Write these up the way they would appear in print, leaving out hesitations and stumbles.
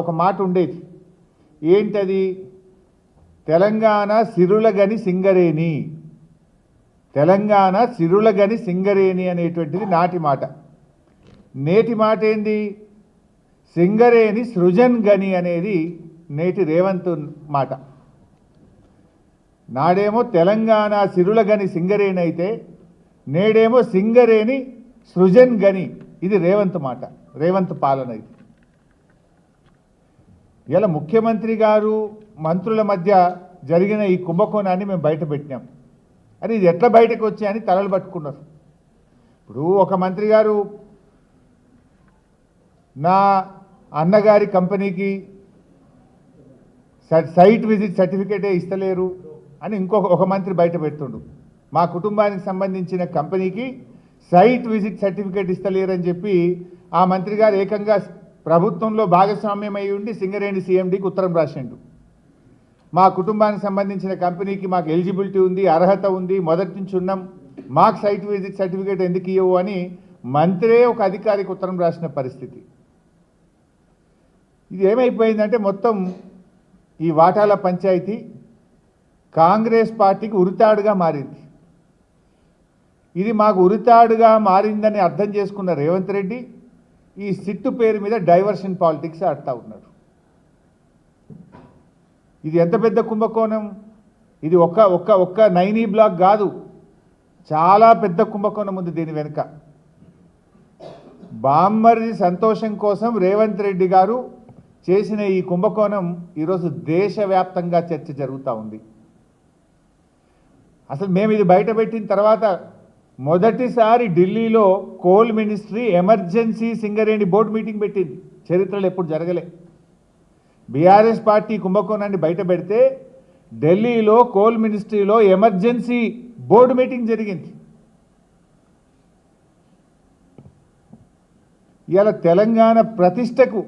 ఒక మాట ఉండేది. ఏంటది? తెలంగాణ సిరులగని సింగరేణి, తెలంగాణ సిరులగని సింగరేణి అనేటువంటిది నాటి మాట. నేటి మాట ఏంది? సింగరేణి సృజన్ గని అనేది నేటి రేవంత్ మాట. నాడేమో తెలంగాణ సిరులగని సింగరేణి అయితే నేడేమో సింగరేణి సృజన్ గని. ఇది రేవంత్ మాట, రేవంత్ పాలన. ఇది ఇలా ముఖ్యమంత్రి గారు మంత్రుల మధ్య జరిగిన ఈ కుంభకోణాన్ని మేము బయట పెట్టినాం. అని ఇది ఎట్లా బయటకు వచ్చాయని తలలు పట్టుకున్నారు. ఇప్పుడు ఒక మంత్రి గారు నా అన్నగారి కంపెనీకి సైట్ విజిట్ సర్టిఫికేటే ఇస్తలేరు అని ఇంకొక మంత్రి బయట పెడుతుండు. మా కుటుంబానికి సంబంధించిన కంపెనీకి సైట్ విజిట్ సర్టిఫికేట్ ఇస్తలేరని చెప్పి ఆ మంత్రి గారు ఏకంగా ప్రభుత్వంలో భాగస్వామ్యం అయి ఉండి సింగరేణి సీఎండీకి ఉత్తరం రాసిండు. మా కుటుంబానికి సంబంధించిన కంపెనీకి మాకు ఎలిజిబిలిటీ ఉంది, అర్హత ఉంది, మొదటి నుంచి ఉన్నాం, మాకు సైట్ విజిట్ సర్టిఫికేట్ ఎందుకు ఇవ్వవు అని మంత్రే ఒక అధికారికి ఉత్తరం రాసిన పరిస్థితి. ఇది ఏమైపోయిందంటే మొత్తం ఈ వాటాల పంచాయతీ కాంగ్రెస్ పార్టీకి ఉరితాడుగా మారింది. ఇది మాకు ఉరితాడుగా మారిందని అర్థం చేసుకున్న రేవంత్ రెడ్డి ఈ సిట్టు పేరు మీద డైవర్షన్ పాలిటిక్స్ ఆడుతూ ఉన్నాడు. ఇది ఎంత పెద్ద కుంభకోణం! ఇది ఒక్క నైనీ బ్లాక్ కాదు, చాలా పెద్ద కుంభకోణం ఉంది దీని వెనుక. బామ్మర్ది సంతోషం కోసం రేవంత్ రెడ్డి గారు చేసిన ఈ కుంభకోణం ఈరోజు దేశవ్యాప్తంగా చర్చ జరుగుతూ ఉంది. అసలు మేము ఇది బయటపెట్టిన తర్వాత మొదటిసారి ఢిల్లీలో coal ministry emergency Singareni board meeting పెట్టింది. చరిత్రలో ఎప్పుడు జరగలే. బీఆర్ఎస్ పార్టీ కుంభకోణాన్ని బయట పెడితే ఢిల్లీలో కోల్ మినిస్ట్రీలో ఎమర్జెన్సీ బోర్డు మీటింగ్ జరిగింది. ఇవాళ తెలంగాణ ప్రతిష్టకు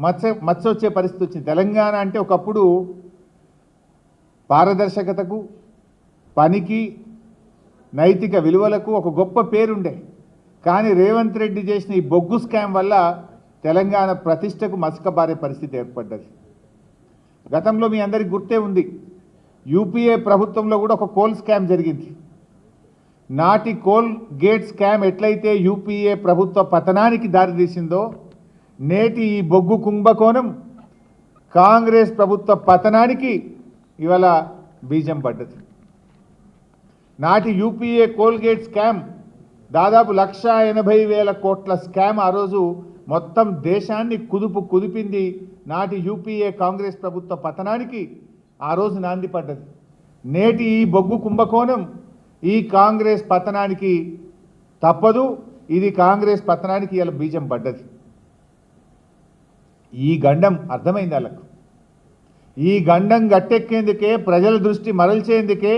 మచ్చ వచ్చే పరిస్థితి వచ్చింది. తెలంగాణ అంటే ఒకప్పుడు పారదర్శకతకు, పనికి, నైతిక విలువలకు ఒక గొప్ప పేరుండే. కానీ రేవంత్ రెడ్డి చేసిన ఈ బొగ్గు స్కామ్ వల్ల తెలంగాణ ప్రతిష్టకు మసకబారే పరిస్థితి ఏర్పడ్డది. గతంలో మీ అందరికీ గుర్తే ఉంది, యూపీఏ ప్రభుత్వంలో కూడా ఒక కోల్ స్కామ్ జరిగింది. నాటి కోల్ గేట్ స్కామ్ ఎట్లయితే యూపీఏ ప్రభుత్వ పతనానికి దారితీసిందో, నేటి ఈ బొగ్గు కుంభకోణం కాంగ్రెస్ ప్రభుత్వ పతనానికి ఇవాళ బీజం పడ్డది. నాటి యూపీఏ కోల్గేట్ స్కామ్ దాదాపు 1,80,000 కోట్ల స్కామ్ ఆ రోజు మొత్తం దేశాన్ని కుదిపింది. నాటి యూపీఏ కాంగ్రెస్ ప్రభుత్వ పతనానికి ఆ రోజు నాంది పడ్డది. నేటి ఈ బొగ్గు కుంభకోణం ఈ కాంగ్రెస్ పతనానికి తప్పదు. ఇది కాంగ్రెస్ పతనానికి ఇలా బీజం పడ్డది. ఈ గండం అర్థమైంది వాళ్ళకు. ఈ గండం గట్టెక్కేందుకే, ప్రజల దృష్టి మరల్చేందుకే